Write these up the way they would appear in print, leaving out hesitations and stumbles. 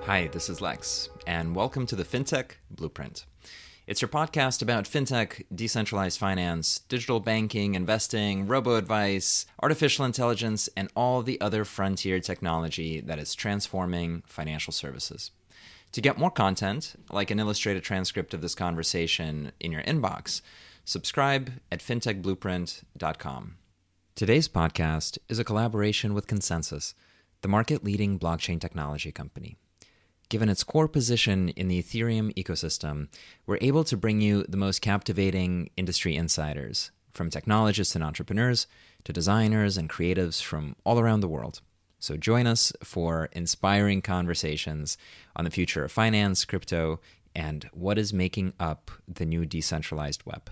Hi, this is Lex, and welcome to the FinTech Blueprint. It's your podcast about fintech, decentralized finance, digital banking, investing, robo-advice, artificial intelligence, and all the other frontier technology that is transforming financial services. To get more content, like an illustrated transcript of this conversation in your inbox, subscribe at fintechblueprint.com. Today's podcast is a collaboration with Consensus, the market-leading blockchain technology company. Given its core position in the Ethereum ecosystem, we're able to bring you the most captivating industry insiders, from technologists and entrepreneurs to designers and creatives from all around the world. So join us for inspiring conversations on the future of finance, crypto, and what is making up the new decentralized web.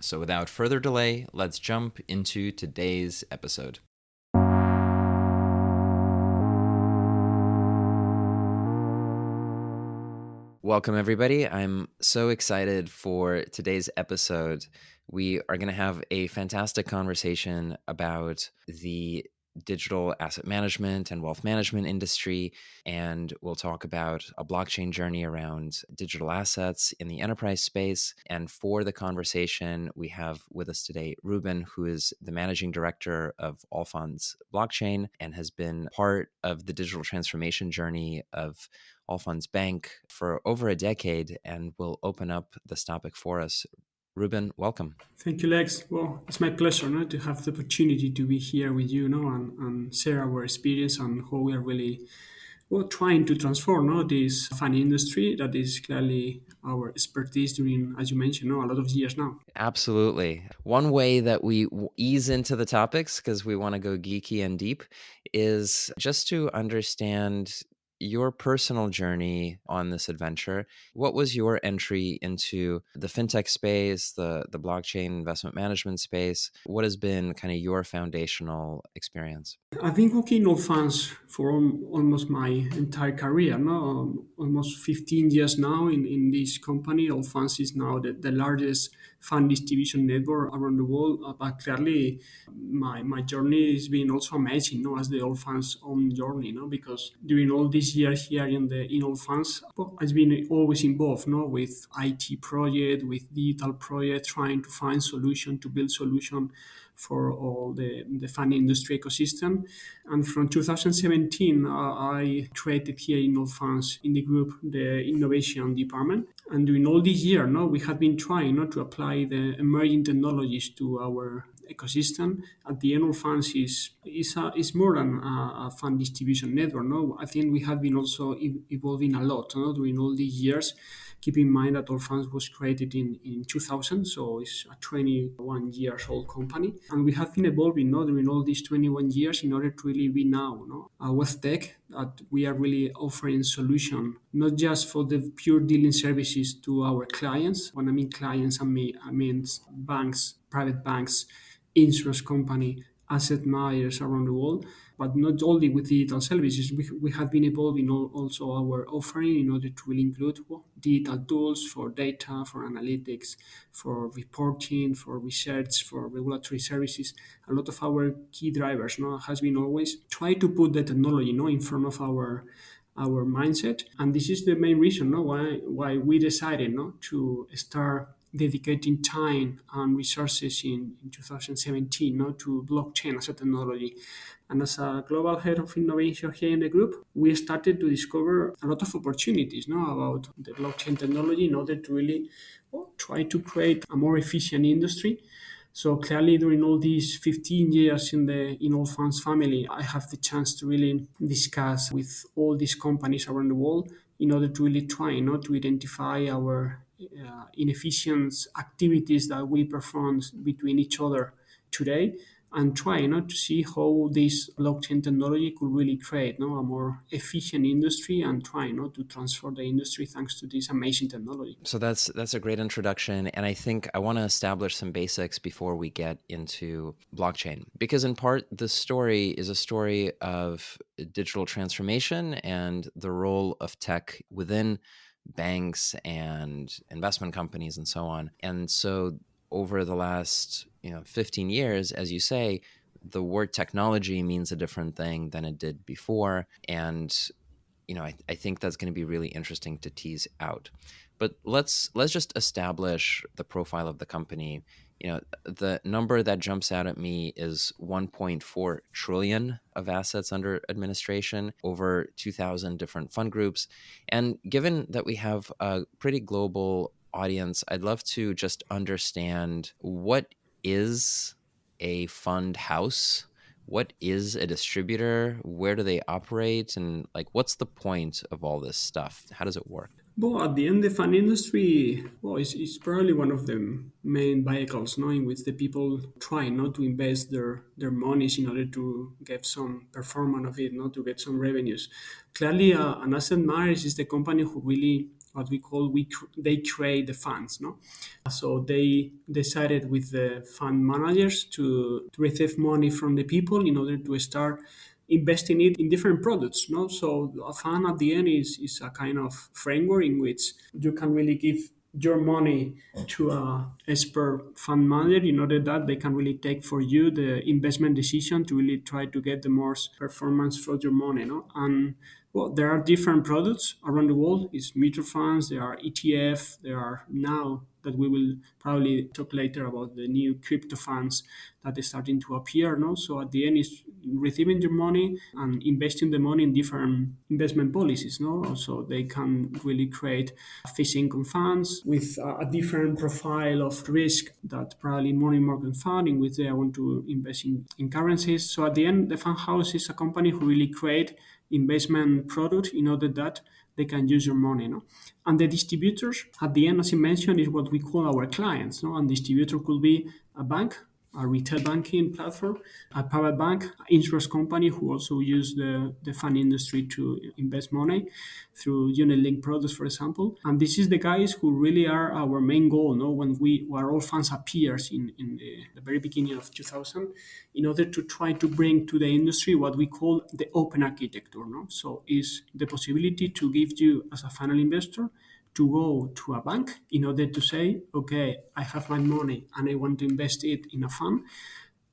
So without further delay, let's jump into today's episode. Welcome, everybody. I'm so excited for today's episode. We are going to have a fantastic conversation about the digital asset management and wealth management industry, and we'll talk about a blockchain journey around digital assets in the enterprise space. And for the conversation, we have with us today Ruben, who is the managing director of Allfunds Blockchain and has been part of the digital transformation journey of Allfunds Bank for over a decade, and will open up this topic for us. Ruben, welcome. Thank you, Lex. Well, it's my pleasure to have the opportunity to be here with you and share our experience on how we are really trying to transform this fun industry that is clearly our expertise during, as you mentioned, a lot of years now. Absolutely. One way that we ease into the topics, because we want to go geeky and deep, is just to understand your personal journey on this adventure. What was your entry into the fintech space, the blockchain investment management space? What has been kind of your foundational experience? I've been working in Allfunds for almost my entire career, almost 15 years now in this company. Allfunds is now the largest fund distribution network around the world. But clearly, my journey has been also amazing, as the Allfunds own journey, because during all these years here in Allfunds, I've been always involved, with IT project, with digital project, trying to find solution, to build solution for all the fund industry ecosystem. And from 2017, I created here in Allfunds in the group the innovation department. And during all this year, we had been trying to apply the emerging technologies to our ecosystem. At the end, Allfunds is more than a fund distribution network. No, I think we have been also evolving a lot during all these years. Keep in mind that Allfunds was created in 2000, so it's a 21 years old company. And we have been evolving during all these 21 years in order to really be now a wealth tech that we are really offering solution, not just for the pure dealing services to our clients. When I mean clients, I mean banks, private banks, insurance company, asset managers around the world, but not only with digital services. We have been evolving also our offering in order to really include digital tools for data, for analytics, for reporting, for research, for regulatory services. A lot of our key drivers has been always try to put the technology in front of our mindset. And this is the main reason why we decided to start dedicating time and resources in 2017 to blockchain as a technology. And as a global head of innovation here in the group, we started to discover a lot of opportunities about the blockchain technology in order to really try to create a more efficient industry. So clearly, during all these 15 years in Allfunds family, I have the chance to really discuss with all these companies around the world in order to really try to identify our inefficient activities that we perform between each other today, and try to see how this blockchain technology could really create a more efficient industry, and try to transfer the industry thanks to this amazing technology. So that's a great introduction, and I think I want to establish some basics before we get into blockchain, because in part the story is a story of digital transformation and the role of tech within banks and investment companies and so on. And so over the last 15 years, as you say, the word technology means a different thing than it did before, and I think that's going to be really interesting to tease out. But let's just establish the profile of the company. The number that jumps out at me is 1.4 trillion of assets under administration, over 2,000 different fund groups. And given that we have a pretty global audience, I'd love to just understand, what is a fund house? What is a distributor? Where do they operate? And like, what's the point of all this stuff? How does it work? Well, at the end, the fund industry, well, it's probably one of the main vehicles, no, in which the people try not to invest their monies in order to get some performance of it, not to get some revenues. Clearly, an asset manager is the company who really, what we call, they create the funds, no. So they decided with the fund managers to receive money from the people in order to start investing it in different products. No, so a fund at the end is a kind of framework in which you can really give your money to a expert fund manager in order that they can really take for you the investment decision to really try to get the most performance for your money. No, and well, there are different products around the world. It's mutual funds, there are ETF, there are now that we will probably talk later about the new crypto funds that are starting to appear. No, so at the end is receiving your money and investing the money in different investment policies. No, so they can really create fixed income funds with a different profile of risk that probably money market fund in which they want to invest in currencies. So at the end, the fund house is a company who really create investment product in order that they can use your money. No? And the distributors, at the end, as I mentioned, is what we call our clients. No? And distributor could be a bank, a retail banking platform, a private bank, insurance company who also use the fund industry to invest money through unit-linked products, for example. And this is the guys who really are our main goal. No, when Allfunds appears in the very beginning of 2000, in order to try to bring to the industry what we call the open architecture. No, so is the possibility to give you as a final investor to go to a bank in order to say, okay, I have my money and I want to invest it in a fund.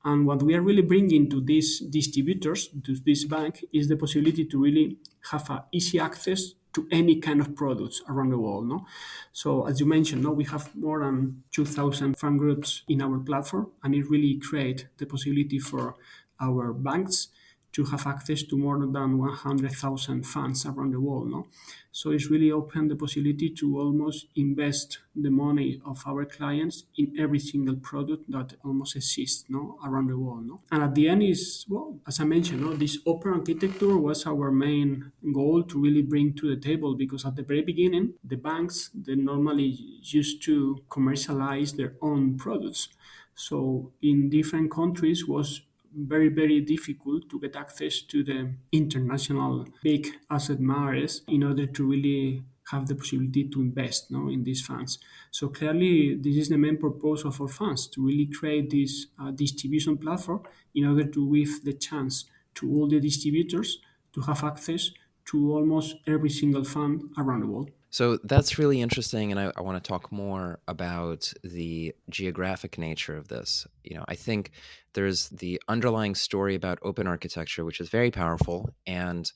And what we are really bringing to these distributors, to this bank, is the possibility to really have a easy access to any kind of products around the world. No? So as you mentioned, no, we have more than 2,000 fund groups in our platform, and it really creates the possibility for our banks to have access to more than 100,000 funds around the world. No? So it's really opened the possibility to almost invest the money of our clients in every single product that almost exists, no, around the world. No? And at the end is, well, as I mentioned, no, this open architecture was our main goal to really bring to the table, because at the very beginning, the banks, they normally used to commercialize their own products. So in different countries was very, very difficult to get access to the international big asset managers in order to really have the possibility to invest, no, in these funds. So clearly, this is the main purpose of our funds, to really create this distribution platform in order to give the chance to all the distributors to have access to almost every single fund around the world. So that's really interesting, and I want to talk more about the geographic nature of this. I think there's the underlying story about open architecture, which is very powerful, and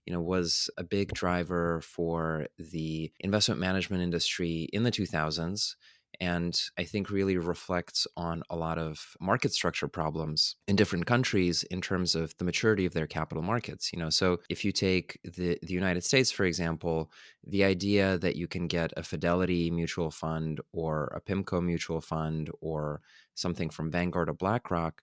was a big driver for the investment management industry in the 2000s. And I think really reflects on a lot of market structure problems in different countries in terms of the maturity of their capital markets. So if you take the United States, for example, the idea that you can get a Fidelity mutual fund or a PIMCO mutual fund or something from Vanguard or BlackRock,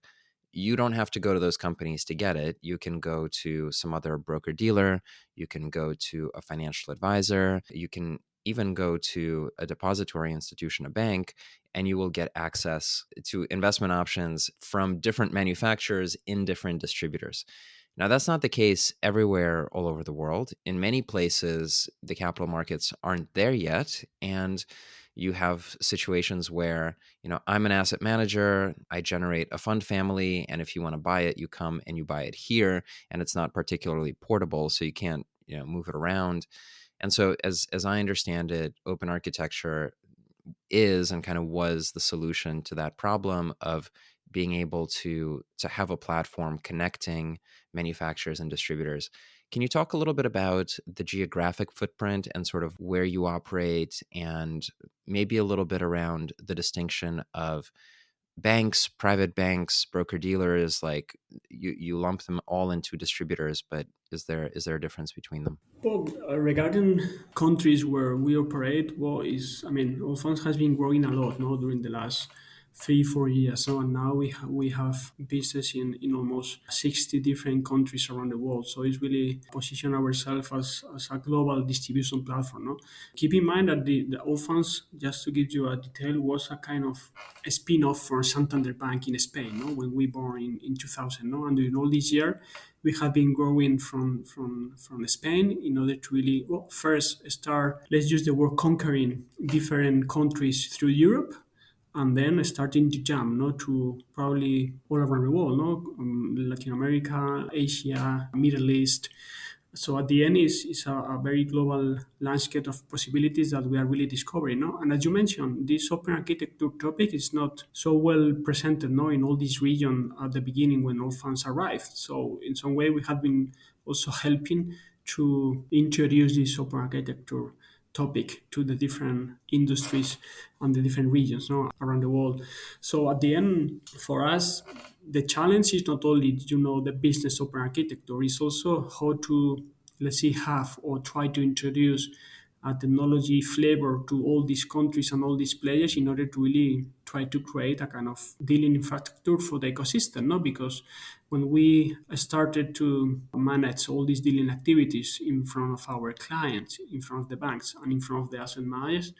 you don't have to go to those companies to get it. You can go to some other broker dealer. You can go to a financial advisor. You can even go to a depository institution, a bank, and you will get access to investment options from different manufacturers in different distributors. Now, that's not the case everywhere all over the world. In many places, the capital markets aren't there yet. And you have situations where, I'm an asset manager, I generate a fund family, and if you want to buy it, you come and you buy it here, and it's not particularly portable, so you can't, move it around. And so as I understand it, open architecture is and kind of was the solution to that problem of being able to have a platform connecting manufacturers and distributors. Can you talk a little bit about the geographic footprint and sort of where you operate, and maybe a little bit around the distinction of banks, private banks, broker dealers? Like you lump them all into distributors, but is there a difference between them? Well, regarding countries where we operate, Allfunds has been growing a lot, no, during the last 3 4 years. So and now we have business in almost 60 different countries around the world. So it's really position ourselves as a global distribution platform. No, keep in mind that the Allfunds, just to give you a detail, was a kind of a spin-off for Santander Bank in Spain. No, when we born in 2000. No, and during all this year we have been growing from Spain in order to really, well, first start, let's use the word conquering different countries through Europe, and then starting to jump, no, to probably all around the world, no, Latin America, Asia, Middle East. So at the end is a very global landscape of possibilities that we are really discovering. No? And as you mentioned, this open architecture topic is not so well presented, no, in all this region at the beginning when all funds arrived. So in some way we have been also helping to introduce this open architecture topic to the different industries and the different regions, no, around the world. So at the end, for us, the challenge is not only, the business open architecture, it's also how to, let's say, have or try to introduce a technology flavor to all these countries and all these players in order to really try to create a kind of dealing infrastructure for the ecosystem, no? Because when we started to manage all these dealing activities in front of our clients, in front of the banks, and in front of the asset managers,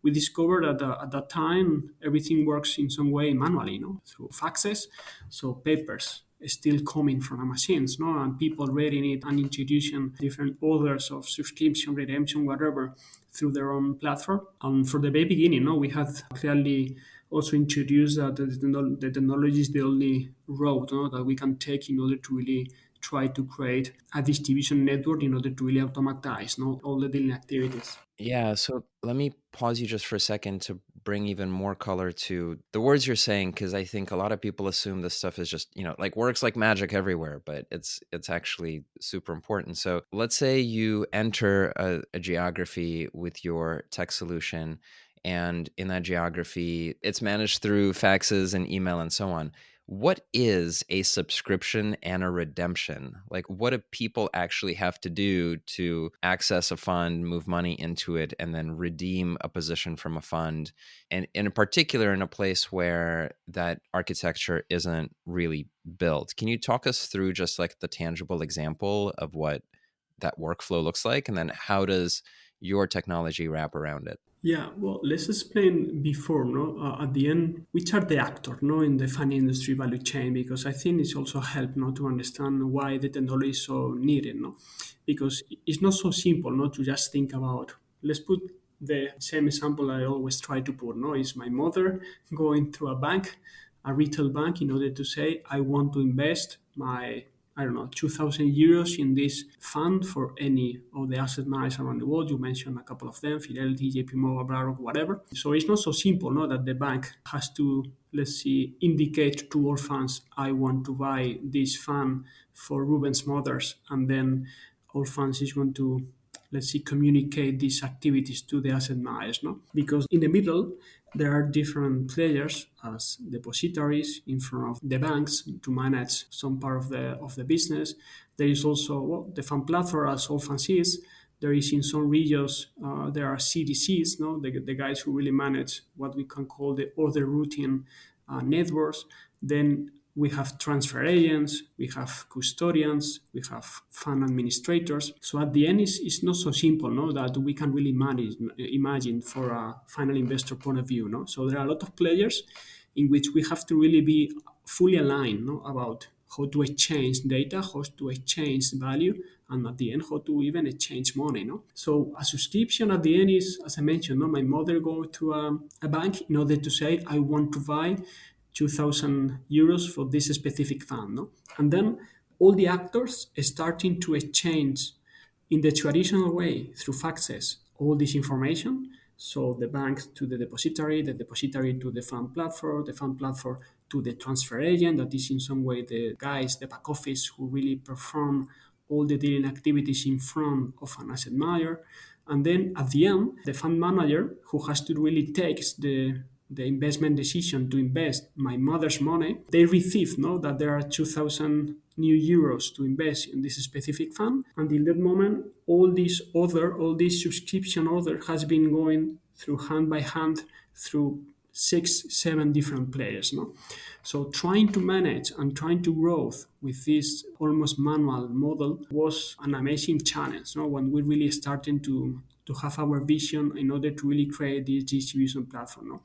we discovered that at that time everything works in some way manually, through faxes, so papers still coming from the machines, and people reading it and introducing different orders of subscription, redemption, whatever, through their own platform. And from the very beginning, we had clearly also introduced that the technology is the only road, that we can take in order to really try to create a distribution network in order to really automatize, all the dealing activities. Yeah, so let me pause you just for a second to bring even more color to the words you're saying, because I think a lot of people assume this stuff is just, like works like magic everywhere, but it's actually super important. So let's say you enter a geography with your tech solution, and in that geography, it's managed through faxes and email and so on. What is a subscription and a redemption? Like, what do people actually have to do to access a fund, move money into it, and then redeem a position from a fund? And in particular, in a place where that architecture isn't really built. Can you talk us through just like the tangible example of what that workflow looks like? And then how does your technology wrap around it? Yeah, well, let's explain before, no, at the end, which are the actors, no, in the funding industry value chain, because I think it's also help, to understand why the technology is so needed, no, because it's not so simple, to just think about. Let's put the same example I always try to put, no, is my mother going through a bank, a retail bank, in order to say, I want to invest my, I don't know, 2,000 euros in this fund for any of the asset managers around the world. You mentioned a couple of them, Fidelity, JP Morgan, BlackRock, whatever. So it's not so simple, that the bank has to, let's see, indicate to all funds, I want to buy this fund for Ruben's mothers, and then all funds is going to, let's see, communicate these activities to the asset managers, no? Because in the middle, there are different players as depositories in front of the banks to manage some part of the business. There is also, well, the fund platform as Allfunds is. There is in some regions, there are CDCs, no, the guys who really manage what we can call the order routing networks. Then we have transfer agents, we have custodians, we have fund administrators. So at the end, it's not so simple, no, that we can really imagine for a final investor point of view, no. So there are a lot of players in which we have to really be fully aligned, no, about how to exchange data, how to exchange value, and at the end, how to even exchange money, no? So a subscription at the end is, as I mentioned, no, my mother go to a bank in order to say, I want to buy 2,000 euros for this specific fund, no? And then all the actors are starting to exchange in the traditional way through faxes all this information. So the bank to the depository to the fund platform to the transfer agent, that is in some way the guys, the back office who really perform all the dealing activities in front of an asset manager. And then at the end, the fund manager who has to really takes the investment decision to invest my mother's money, they receive that there are 2,000 new euros to invest in this specific fund. And in that moment, all this subscription order has been going through hand by hand through 6, 7 different players. So trying to manage and trying to grow with this almost manual model was an amazing challenge. When we really started to have our vision in order to really create this distribution platform.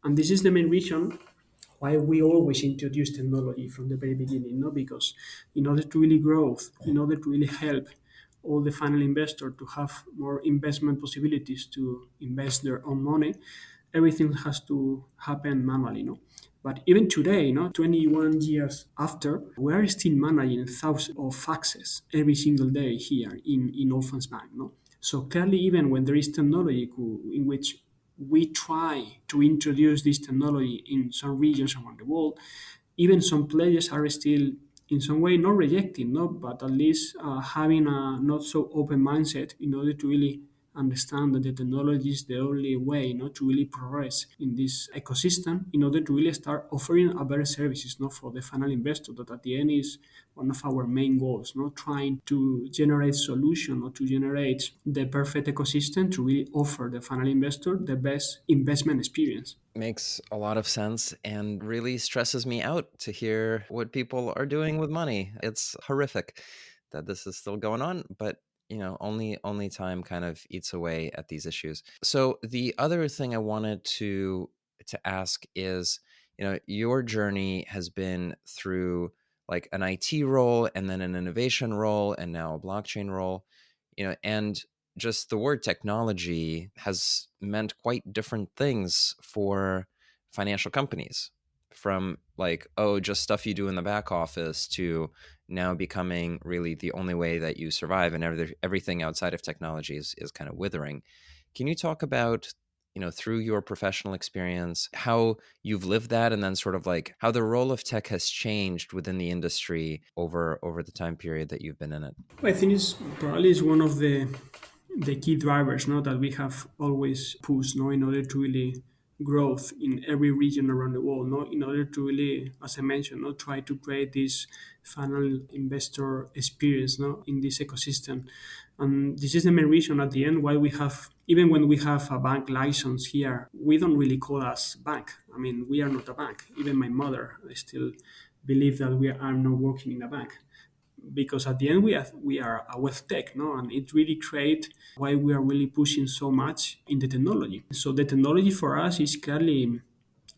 And this is the main reason why we always introduce technology from the very beginning, because in order to really grow, in order to really help all the final investor to have more investment possibilities to invest their own money, everything has to happen manually. But even today, 21 years after, we are still managing thousands of faxes every single day here in Allfunds Bank. So clearly, even when there is technology in which we try to introduce this technology in some regions around the world, even some players are still in some way not rejecting, but at least having a not so open mindset in order to really understand that the technology is the only way to really progress in this ecosystem in order to really start offering a better services for the final investor, that at the end is one of our main goals, trying to generate solution or to generate the perfect ecosystem to really offer the final investor the best investment experience. Makes a lot of sense and really stresses me out to hear what people are doing with money. It's horrific that this is still going on, but only time kind of eats away at these issues. So the other thing I wanted to ask is, your journey has been through like an IT role and then an innovation role and now a blockchain role, and just the word technology has meant quite different things for financial companies, from like, oh, just stuff you do in the back office, to now becoming really the only way that you survive, and everything outside of technology is kind of withering. Can you talk about, through your professional experience, how you've lived that, and then sort of like how the role of tech has changed within the industry over the time period that you've been in it? I think it's probably is one of the key drivers that we have always pushed in order to really growth in every region around the world, in order to really, as I mentioned, try to create this final investor experience in this ecosystem. And this is the main reason at the end why we have, even when we have a bank license here, we don't really call us bank. I mean, we are not a bank. Even my mother, I still believe that we are not working in a bank, because at the end we are a web tech, and it really create why we are really pushing so much in the technology. So the technology for us is clearly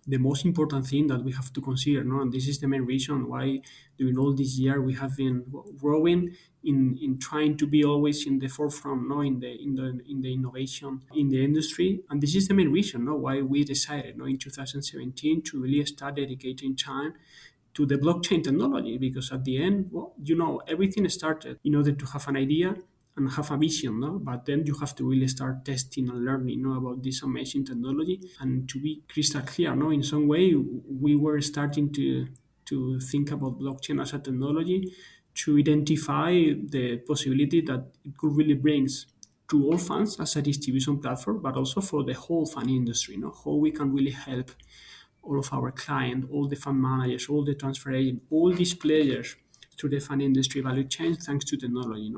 the most important thing that we have to consider, and this is the main reason why during all this year we have been growing in trying to be always in the forefront, in the innovation in the industry. And this is the main reason why we decided in 2017 to really start dedicating time to the blockchain technology, because at the end, everything started in order to have an idea and have a vision, but then you have to really start testing and learning about this amazing technology. And to be crystal clear, in some way we were starting to think about blockchain as a technology to identify the possibility that it could really brings to all funds as a distribution platform, but also for the whole fund industry, how we can really help all of our clients, all the fund managers, all the transfer agents, all these players through the fund industry value chain thanks to technology.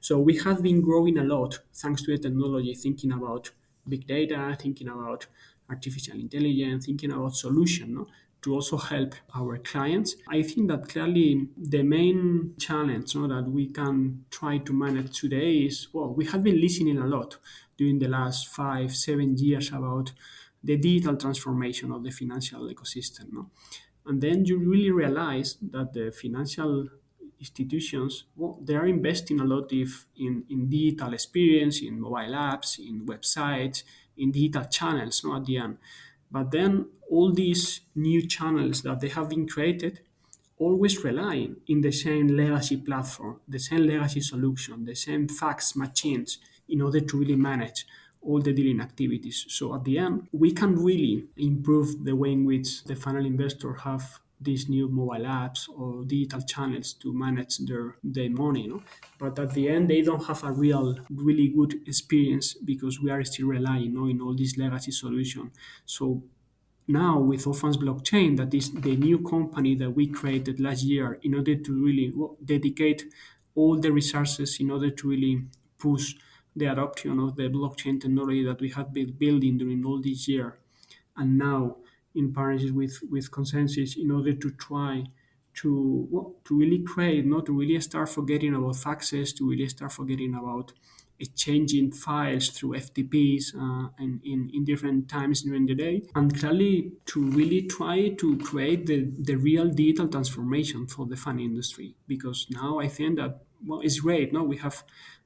So we have been growing a lot thanks to the technology, thinking about big data, thinking about artificial intelligence, thinking about solution, to also help our clients. I think that clearly the main challenge that we can try to manage today is, we have been listening a lot during the last 5, 7 years about the digital transformation of the financial ecosystem. And then you really realize that the financial institutions, they are investing a lot in digital experience, in mobile apps, in websites, in digital channels, at the end. But then all these new channels that they have been created always relying in the same legacy platform, the same legacy solution, the same fax machines in order to really manage all the dealing activities. So at the end, we can really improve the way in which the final investor have these new mobile apps or digital channels to manage their money, but at the end they don't have a really good experience because we are still relying, in all these legacy solution. So now with Allfunds Blockchain, that is the new company that we created last year in order to really dedicate all the resources in order to really push the adoption of the blockchain technology that we have been building during all this year, and now in partnership with Consensus in order to try to really create, not to really start forgetting about faxes, to really start forgetting about exchanging files through FTPs and in different times during the day, and clearly to really try to create the real digital transformation for the fund industry. Because now I think that, well, it's great. No, we have,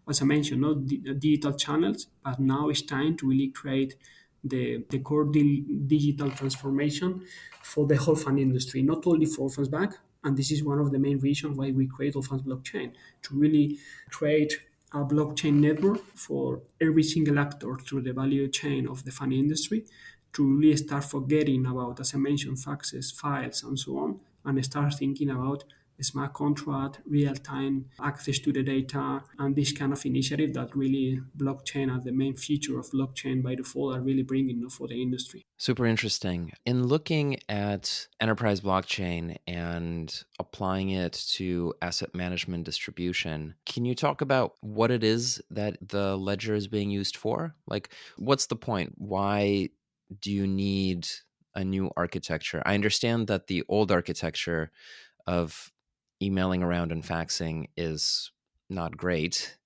as I mentioned, no digital channels, but now it's time to really create the core digital transformation for the whole fund industry, not only for Allfunds Bank. And this is one of the main reasons why we create Allfunds Blockchain, to really create a blockchain network for every single actor through the value chain of the fund industry, to really start forgetting about, as I mentioned, faxes, files, and so on, and start thinking about smart contract, real-time access to the data, and this kind of initiative that really blockchain and the main feature of blockchain by default are really bringing for the industry. Super interesting. In looking at enterprise blockchain and applying it to asset management distribution, can you talk about what it is that the ledger is being used for? Like, what's the point? Why do you need a new architecture? I understand that the old architecture of emailing around and faxing is not great.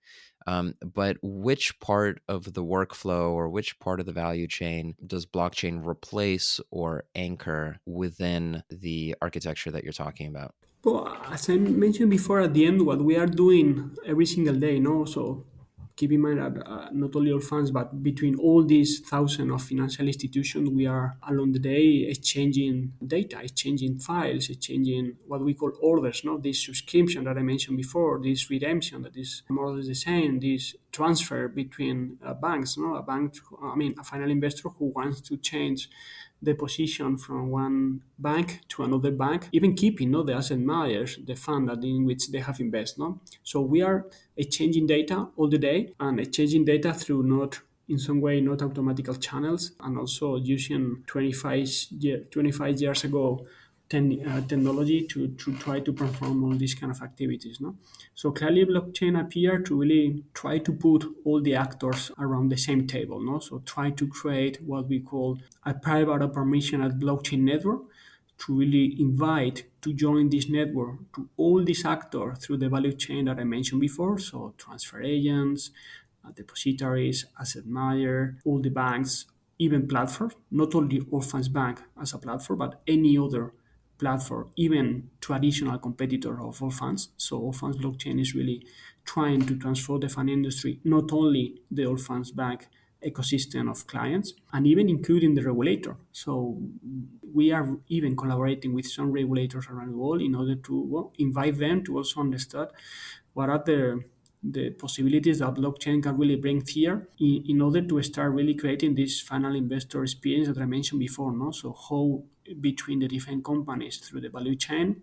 But which part of the workflow or which part of the value chain does blockchain replace or anchor within the architecture that you're talking about? Well, as I mentioned before, at the end, what we are doing every single day, so keep in mind that not only all funds, but between all these thousands of financial institutions, we are along the day exchanging data, exchanging files, exchanging what we call orders, this subscription that I mentioned before, this redemption that is more or less the same, this transfer between banks, a final investor who wants to change the position from one bank to another bank, even keeping the asset managers, the fund that in which they have invested. No? So we are exchanging data all the day and exchanging data through not in some way not automatical channels, and also using 25 years ago technology to try to perform all these kind of activities. No? So clearly blockchain appear to really try to put all the actors around the same table. No? So try to create what we call a private or permissioned blockchain network, to really invite to join this network to all these actors through the value chain that I mentioned before. So transfer agents, depositories, asset manager, all the banks, even platforms, not only Allfunds Bank as a platform, but any other platform, even traditional competitor of Allfunds. So Allfunds Blockchain is really trying to transform the fund industry, not only the Allfunds Bank ecosystem of clients, and even including the regulator. So we are even collaborating with some regulators around the world in order to invite them to also understand what are the possibilities that blockchain can really bring here in order to start really creating this final investor experience that I mentioned before. No? So how between the different companies through the value chain,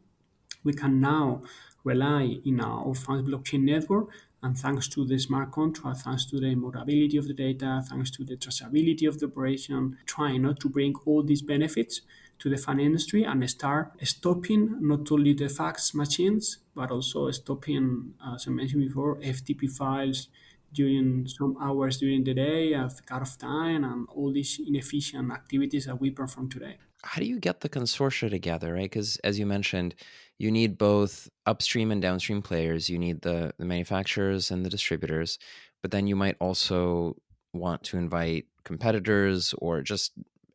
we can now rely in our funds blockchain network, and thanks to the smart contract, thanks to the immutability of the data, thanks to the traceability of the operation, trying not to bring all these benefits to the fund industry and start stopping not only the fax machines, but also stopping, as I mentioned before, FTP files during some hours during the day at cut off time and all these inefficient activities that we perform today. How do you get the consortia together, right? Because as you mentioned, you need both upstream and downstream players. You need the manufacturers and the distributors, but then you might also want to invite competitors or just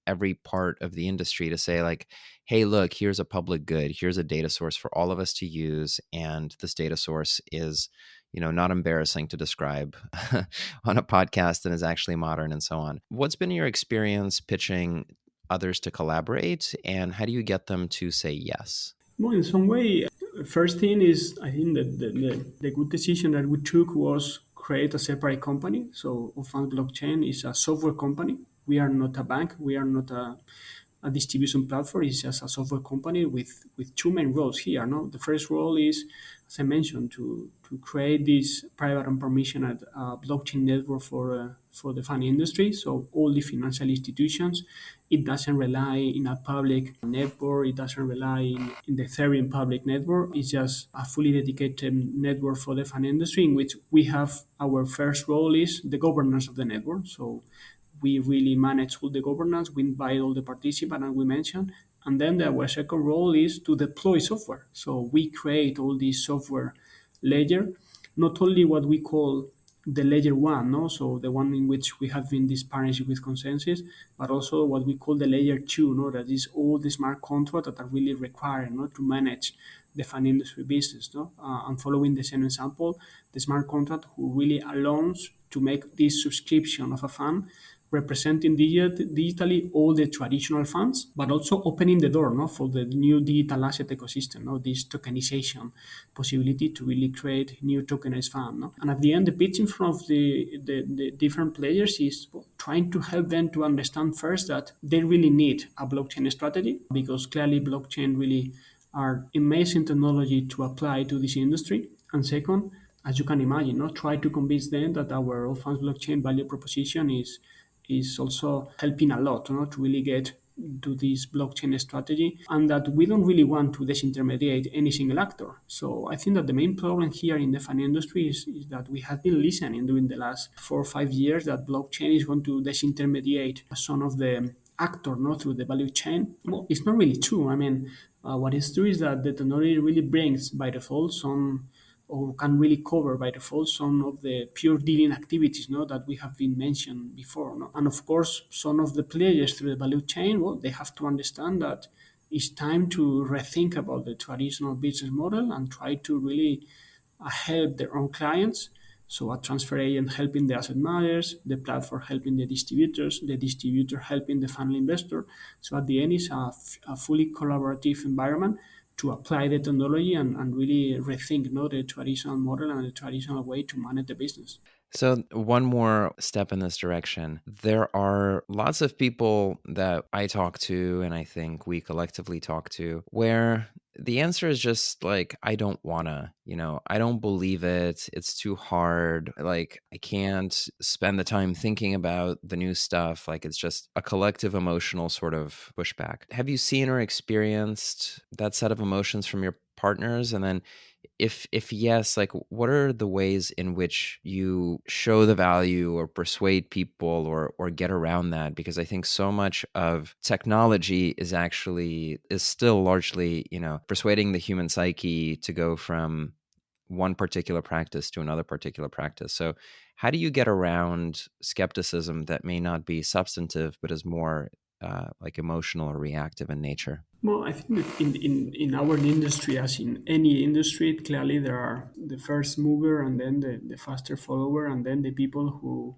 every part of the industry to say like, hey, look, here's a public good. Here's a data source for all of us to use. And this data source is, not embarrassing to describe on a podcast and is actually modern and so on. What's been your experience pitching others to collaborate, and how do you get them to say yes? Well, in some way, first thing is I think that the good decision that we took was create a separate company. So Allfunds Blockchain is a software company. We are not a bank. We are not a a distribution platform. It's just a software company with two main roles here. No, the first role is, as I mentioned, to create this private and permissioned blockchain network for the fund industry. So all the financial institutions, it doesn't rely in a public network. It doesn't rely in the Ethereum public network. It's just a fully dedicated network for the fund industry, in which we have our first role is the governance of the network. So we really manage all the governance, we invite all the participants, and we mention. And then our second role is to deploy software. So we create all this software layer, not only what we call the layer one, no? So the one in which we have been this partnership with consensus, but also what we call the layer two, no? That is all the smart contracts that are really required, no? To manage the fund industry business, no? And following the same example, the smart contract who really allows to make this subscription of a fund representing digitally all the traditional funds, but also opening the door, no, for the new digital asset ecosystem, no, this tokenization possibility to really create new tokenized fund. No? And at the end, the pitch in front of the different players is trying to help them to understand first that they really need a blockchain strategy, because clearly blockchain really are amazing technology to apply to this industry. And second, as you can imagine, no, try to convince them that our Allfunds blockchain value proposition is also helping a lot, you know, to really get to this blockchain strategy, and that we don't really want to disintermediate any single actor. So I think that the main problem here in the fund industry is that we have been listening during the last 4 or 5 years that blockchain is going to disintermediate some of the actor, not through the value chain. Well, it's not really true. I mean, what is true is that the technology really brings by default some, or can really cover by default some of the pure dealing activities, no, that we have been mentioned before. No? And of course, some of the players through the value chain, well, they have to understand that it's time to rethink about the traditional business model and try to really help their own clients. So a transfer agent helping the asset managers, the platform helping the distributor helping the final investor. So at the end, it's a fully collaborative environment to apply the technology and really rethink, no, the traditional model and the traditional way to manage the business. So, one more step in this direction. There are lots of people that I talk to, and I think we collectively talk to, where the answer is just like, I don't wanna, I don't believe it. It's too hard. Like, I can't spend the time thinking about the new stuff. Like, it's just a collective emotional sort of pushback. Have you seen or experienced that set of emotions from your partners? And then if yes, like what are the ways in which you show the value or persuade people or get around that? Because I think so much of technology is still largely, persuading the human psyche to go from one particular practice to another particular practice. So how do you get around skepticism that may not be substantive but is more like emotional or reactive in nature? Well, I think that in our industry, as in any industry, clearly there are the first mover and then the faster follower, and then the people who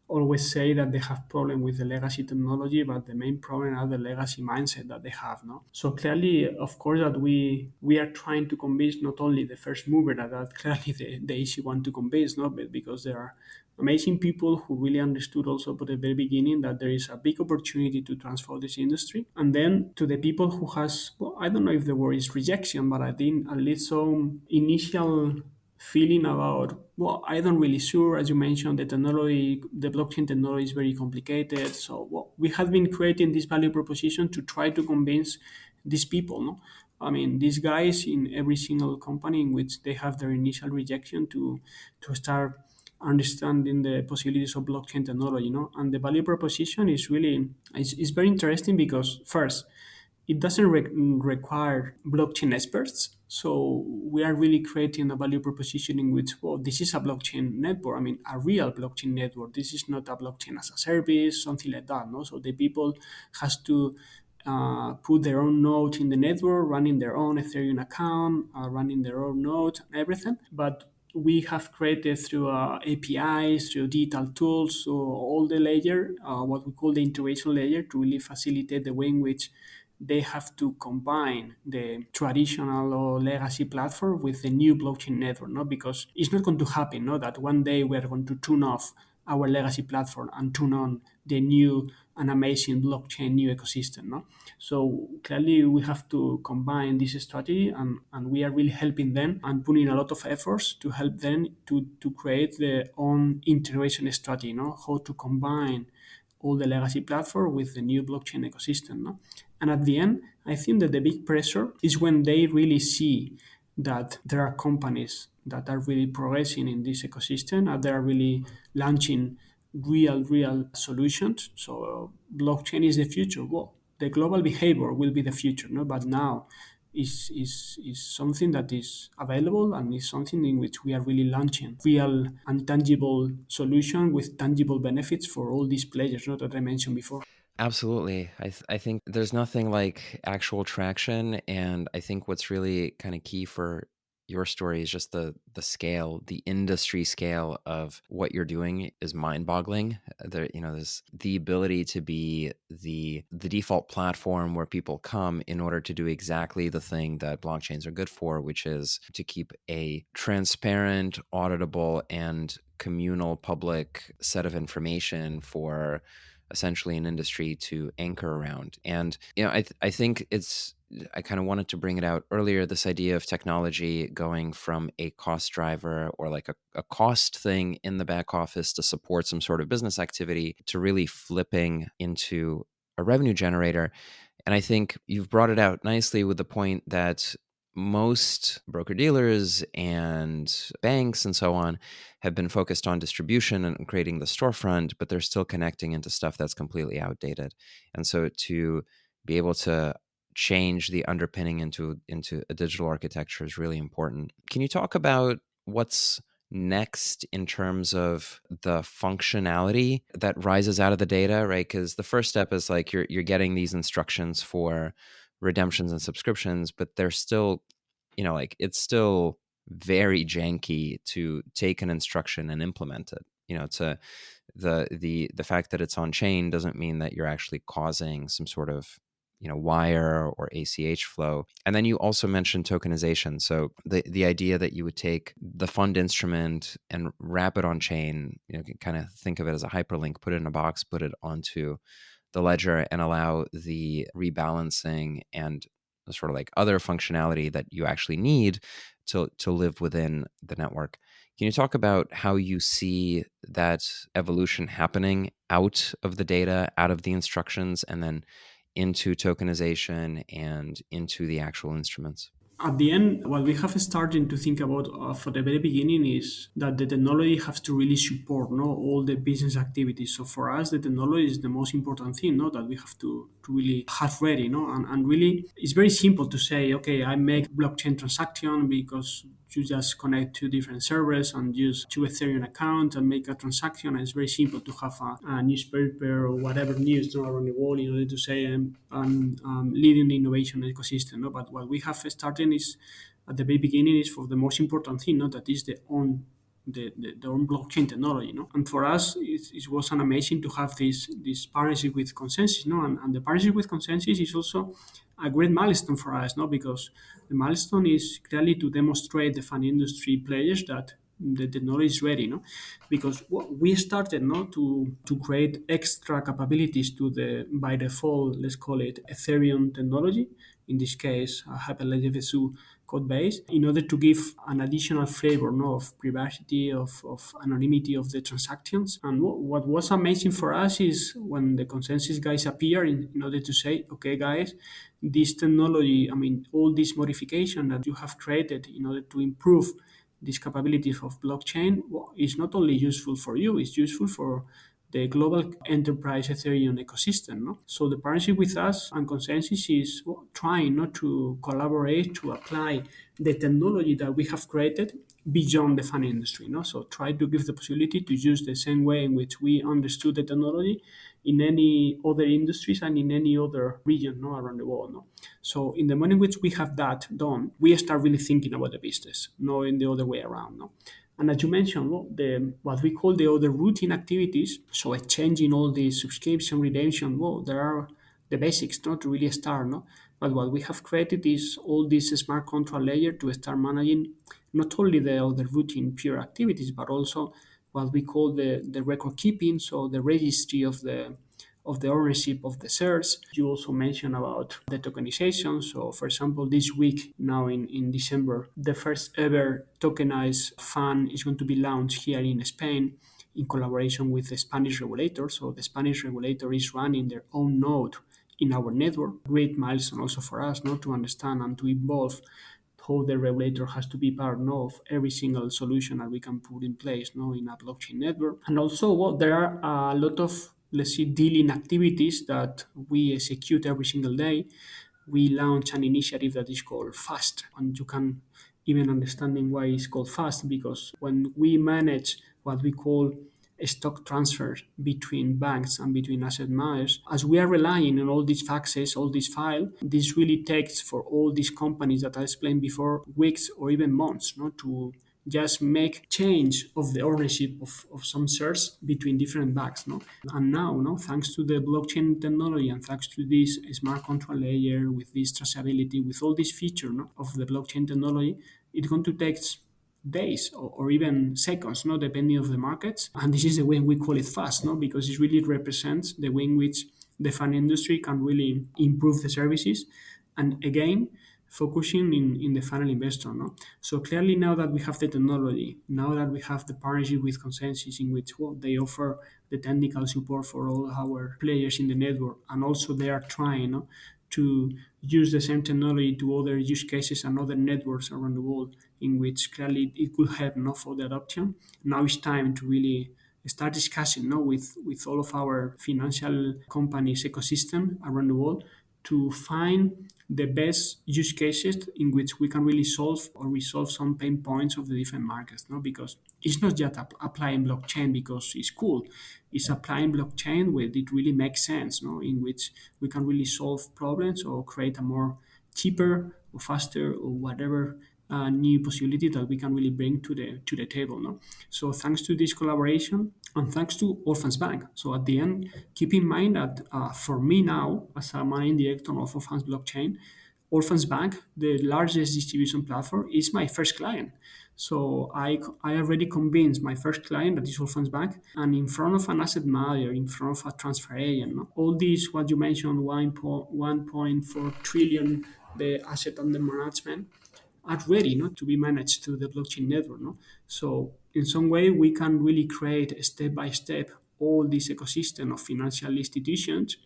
always say that they have problem with the legacy technology, but the main problem are the legacy mindset that they have. No, so clearly, of course, that we are trying to convince not only the first mover that clearly the easy one to convince, no, but because there are amazing people who really understood also at the very beginning that there is a big opportunity to transform this industry. And then to the people who has, well, I don't know if the word is rejection, but I think at least some initial feeling about, well, I don't really sure, as you mentioned, the technology, the blockchain technology is very complicated. So well, we have been creating this value proposition to try to convince these people, no? I mean, these guys in every single company in which they have their initial rejection to start understanding the possibilities of blockchain technology, and the value proposition is really is very interesting because first it doesn't require blockchain experts. So we are really creating a value proposition in which, well, this is a blockchain network. I mean, a real blockchain network. This is not a blockchain as a service, something like that. No, so the people has to put their own node in the network, running their own Ethereum account, running their own node, and everything. But we have created through APIs, through digital tools, so all the layer, what we call the integration layer, to really facilitate the way in which they have to combine the traditional or legacy platform with the new blockchain network, no? Because it's not going to happen, no? That one day we are going to turn off our legacy platform and turn on the new and amazing blockchain new ecosystem. No? So clearly we have to combine this strategy, and we are really helping them and putting a lot of efforts to help them to create their own integration strategy, how to combine all the legacy platform with the new blockchain ecosystem. No? And at the end, I think that the big pressure is when they really see that there are companies that are really progressing in this ecosystem and they are really launching real solutions. So blockchain is the future. Well, the global behavior will be the future, no? But now is something that is available and is something in which we are really launching real and tangible solution with tangible benefits for all these players, that I mentioned before. Absolutely. I think there's nothing like actual traction. And I think what's really kind of key for your story is just the scale, the industry scale of what you're doing is mind-boggling. There's the ability to be the default platform where people come in order to do exactly the thing that blockchains are good for, which is to keep a transparent, auditable, and communal public set of information for essentially an industry to anchor around. And I think I kind of wanted to bring it out earlier, this idea of technology going from a cost driver or like a cost thing in the back office to support some sort of business activity to really flipping into a revenue generator. And I think you've brought it out nicely with the point that most broker dealers and banks and so on have been focused on distribution and creating the storefront, but they're still connecting into stuff that's completely outdated. And so to be able to change the underpinning into a digital architecture is really important. Can you talk about what's next in terms of the functionality that rises out of the data, right? Because the first step is like you're getting these instructions for redemptions and subscriptions, but they're still, like it's still very janky to take an instruction and implement it. To the fact that it's on chain doesn't mean that you're actually causing some sort of wire or ACH flow. And then you also mentioned tokenization. So the idea that you would take the fund instrument and wrap it on chain, you can kind of think of it as a hyperlink, put it in a box, put it onto the ledger, and allow the rebalancing and sort of like other functionality that you actually need to live within the network. Can you talk about how you see that evolution happening out of the data, out of the instructions, and then into tokenization and into the actual instruments? At the end, what we have started to think about for the very beginning is that the technology has to really support all the business activities. So for us, the technology is the most important thing that we have to really have ready. And really, it's very simple to say, okay, I make blockchain transaction because you just connect two different servers and use two Ethereum accounts and make a transaction. And it's very simple to have a newspaper or whatever news around the world in order to say leading the innovation ecosystem. But what we have started is at the very beginning is for the most important thing, that is the own blockchain technology. And for us, it was an amazing to have this partnership with Consensus. And the partnership with Consensus is also a great milestone for us, because the milestone is clearly to demonstrate the fund industry players that the technology is ready, because we started to create extra capabilities to the by default, let's call it Ethereum technology, in this case Hyperledger V2 code base, in order to give an additional flavor of privacy, of anonymity of the transactions. And what was amazing for us is when the Consensus guys appear in order to say, okay guys, this technology, all this modification that you have created in order to improve these capabilities of blockchain is not only useful for you, it's useful for the global enterprise Ethereum ecosystem. So the partnership with us and Consensus is trying not to collaborate to apply the technology that we have created beyond the fund industry. So try to give the possibility to use the same way in which we understood the technology in any other industries and in any other region around the world. So in the moment in which we have that done, we start really thinking about the business, not in the other way around. And as you mentioned, what we call the other routine activities, so exchanging all the subscription, redemption, there are the basics not to really start. But what we have created is all this smart contract layer to start managing not only the other routine pure activities, but also what we call the record keeping, so the registry of the ownership of the shares. You also mentioned about the tokenization. So, for example, this week, now in December, the first ever tokenized fund is going to be launched here in Spain in collaboration with the Spanish regulator. So, the Spanish regulator is running their own node in our network. Great milestone also for us, not to understand and to evolve how the regulator has to be part of every single solution that we can put in place in a blockchain network. And also, there are a lot of, let's say, dealing activities that we execute every single day. We launch an initiative that is called FAST, and you can even understanding why it's called FAST, because when we manage what we call a stock transfer between banks and between asset managers, as we are relying on all these faxes, all these files, this really takes for all these companies that I explained before weeks or even months, to just make change of the ownership of some shares between different banks. And now, thanks to the blockchain technology and thanks to this smart contract layer with this traceability, with all these features of the blockchain technology, it's going to take days or even seconds, depending of the markets. And this is the way we call it fast, because it really represents the way in which the fund industry can really improve the services. And again, focusing in the final investor. So clearly now that we have the technology, now that we have the partnership with Consensus in which they offer the technical support for all our players in the network, and also they are trying to use the same technology to other use cases and other networks around the world in which clearly it could help for the adoption. Now it's time to really start discussing with all of our financial companies ecosystem around the world to find the best use cases in which we can really solve or resolve some pain points of the different markets. Because it's not just applying blockchain because it's cool. It's applying blockchain where it really makes sense, in which we can really solve problems or create a more cheaper or faster or whatever new possibility that we can really bring to the table. So thanks to this collaboration and thanks to Allfunds Bank. So at the end, keep in mind that for me now, as a managing director of Allfunds Blockchain, Allfunds Bank, the largest distribution platform, is my first client. So I already convinced my first client, that is Allfunds Bank, and in front of an asset manager, in front of a transfer agent. All these, what you mentioned, 1.4 trillion, the asset under management, are ready to be managed through the blockchain network. So in some way, we can really create step by step all this ecosystem of financial institutions,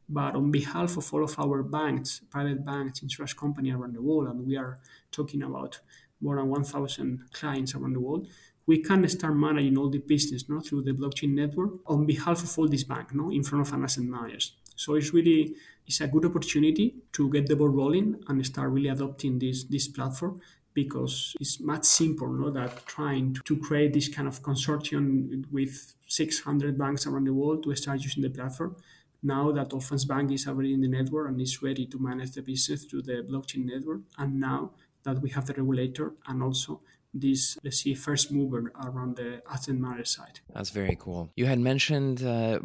but on behalf of all of our banks, private banks, insurance company around the world, and we are talking about more than 1,000 clients around the world, we can start managing all the business through the blockchain network on behalf of all these banks, in front of an asset managers. So it's a good opportunity to get the ball rolling and start really adopting this platform, because it's much simpler than trying to create this kind of consortium with 600 banks around the world to start using the platform. Now that Allfunds Bank is already in the network and is ready to manage the business through the blockchain network, and now that we have the regulator and also this, let's see, first mover around the asset manager side. That's very cool. You had mentioned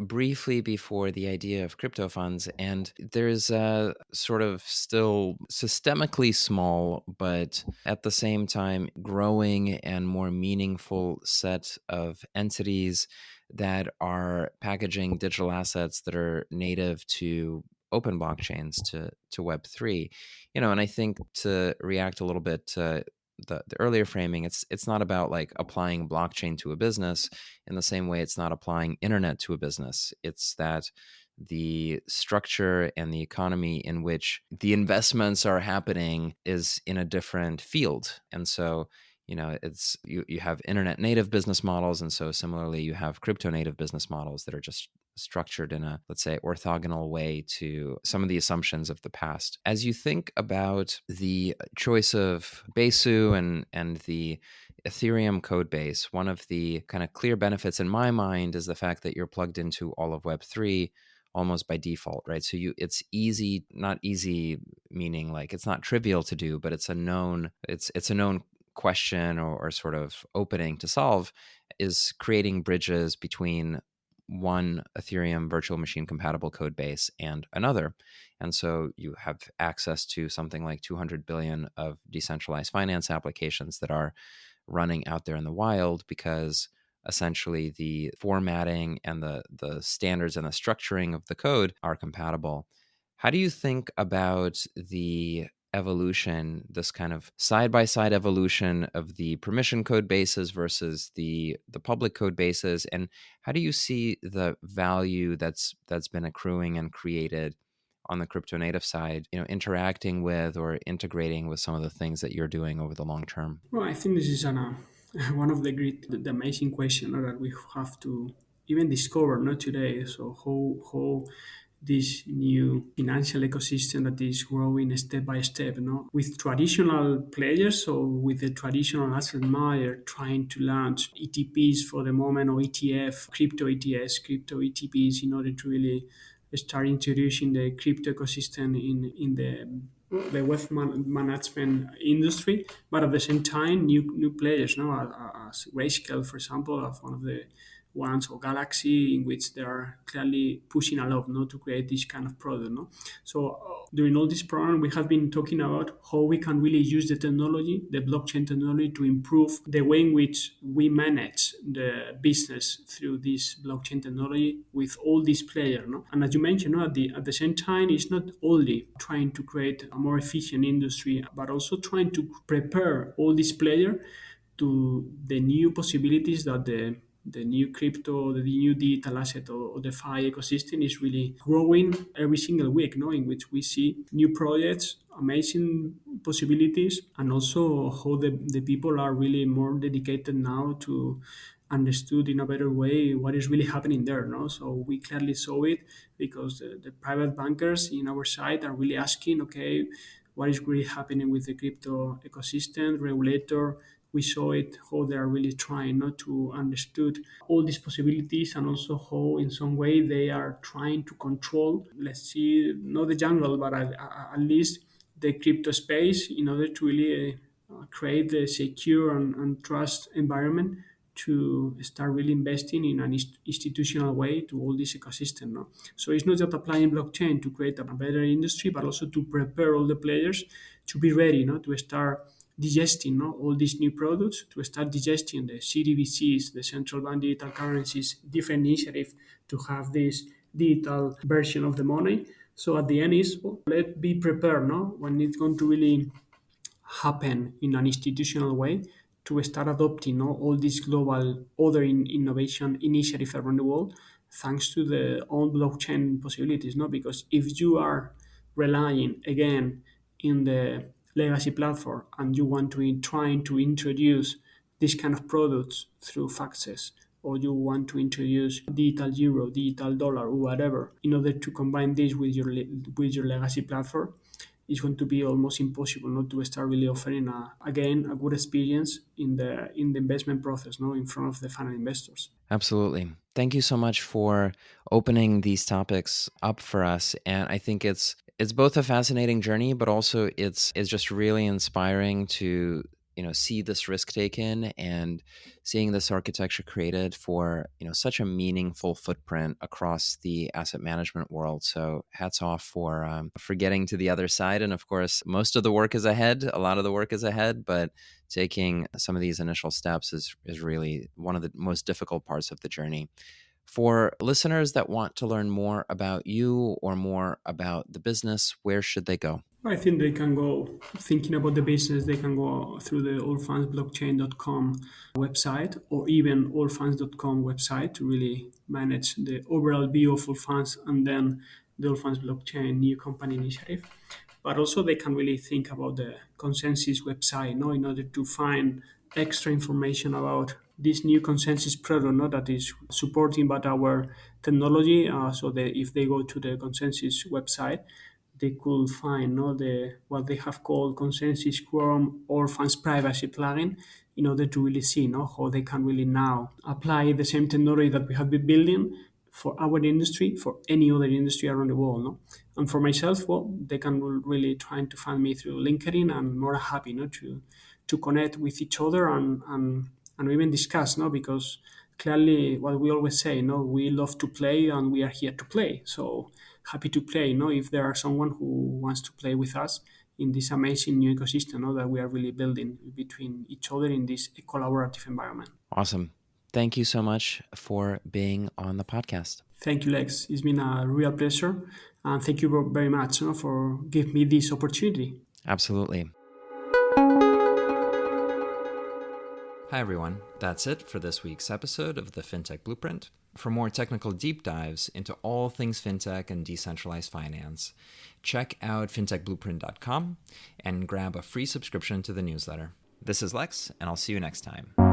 briefly before the idea of crypto funds, and there's a sort of still systemically small, but at the same time growing and more meaningful set of entities that are packaging digital assets that are native to open blockchains, to Web3. And I think to react a little bit to the earlier framing, it's not about like applying blockchain to a business in the same way it's not applying internet to a business. It's that the structure and the economy in which the investments are happening is in a different field. And so, it's you have internet native business models, and so similarly you have crypto native business models that are just structured in a, let's say, orthogonal way to some of the assumptions of the past. As you think about the choice of Besu and the Ethereum code base, one of the kind of clear benefits in my mind is the fact that you're plugged into all of Web3 almost by default, right? So it's easy, not easy meaning like it's not trivial to do, but it's a known question or sort of opening to solve, is creating bridges between one Ethereum virtual machine compatible code base and another. And so you have access to something like 200 billion of decentralized finance applications that are running out there in the wild, because essentially the formatting and the standards and the structuring of the code are compatible. How do you think about the evolution, this kind of side-by-side evolution of the permission code bases versus the public code bases, and how do you see the value that's been accruing and created on the crypto native side, interacting with or integrating with some of the things that you're doing over the long term? Well, I think this is one of the amazing question, that we have to even discover not today. So how this new financial ecosystem that is growing step by step, with traditional players or with the traditional asset manager trying to launch ETPs for the moment, or ETF, crypto ETS, crypto ETPs, in order to really start introducing the crypto ecosystem in the wealth management industry, but at the same time, new players, as Grayscale, for example, as one of the ones, or Galaxy, in which they are clearly pushing a lot, to create this kind of product, So during all this program, we have been talking about how we can really use the technology, the blockchain technology, to improve the way in which we manage the business through this blockchain technology with all these players, And as you mentioned, at the same time, it's not only trying to create a more efficient industry, but also trying to prepare all these players to the new possibilities that the new crypto, the new digital asset, or DeFi ecosystem is really growing every single week, in which we see new projects, amazing possibilities, and also how the people are really more dedicated now to understood in a better way what is really happening there. So we clearly saw it, because the private bankers in our side are really asking, okay, what is really happening with the crypto ecosystem, regulator. We saw it, how they are really trying not to understood all these possibilities, and also how in some way they are trying to control, let's see, not the jungle, but at least the crypto space, in order to really create a secure and trust environment to start really investing in an institutional way to all this ecosystem. So it's not just applying blockchain to create a better industry, but also to prepare all the players to be ready, to start digesting, all these new products, to start digesting the CDBCs, the central bank digital currencies, different initiative to have this digital version of the money. So at the end is, let's be prepared, when it's going to really happen in an institutional way, to start adopting, all these global other innovation initiatives around the world, thanks to the own blockchain possibilities. Because if you are relying again in the legacy platform, and you want to trying to introduce this kind of products through faxes, or you want to introduce digital euro, digital dollar, or whatever, in order to combine this with your legacy platform, it's going to be almost impossible not to start really offering again a good experience in the investment process, in front of the final investors. Absolutely. Thank you so much for opening these topics up for us. And I think it's both a fascinating journey, but also it's just really inspiring to see this risk taken and seeing this architecture created for such a meaningful footprint across the asset management world. So hats off for getting to the other side. And of course, most of the work is ahead. A lot of the work is ahead, but taking some of these initial steps is really one of the most difficult parts of the journey. For listeners that want to learn more about you or more about the business, where should they go? I think they can go, thinking about the business, they can go through the allfundsblockchain.com website, or even allfunds.com website, to really manage the overall view of Allfunds, and then the Allfunds Blockchain new company initiative. But also they can really think about the consensus website, in order to find extra information about this new consensus product, that is supporting by our technology. So that if they go to the consensus website, they could find, what they have called consensus quorum or funds privacy plugin, in order to really see, how they can really now apply the same technology that we have been building for our industry, for any other industry around the world. And for myself, well, they can really try to find me through LinkedIn, and more happy, to connect with each other, and even discuss, because clearly what we always say, we love to play, and we are here to play. So happy to play, if there are someone who wants to play with us in this amazing new ecosystem, that we are really building between each other in this collaborative environment. Awesome. thank you so much for being on the podcast. Thank you, Lex. It's been a real pleasure. And thank you very much for giving me this opportunity. Absolutely. Hi, everyone. That's it for this week's episode of the FinTech Blueprint. For more technical deep dives into all things fintech and decentralized finance, check out fintechblueprint.com and grab a free subscription to the newsletter. This is Lex, and I'll see you next time.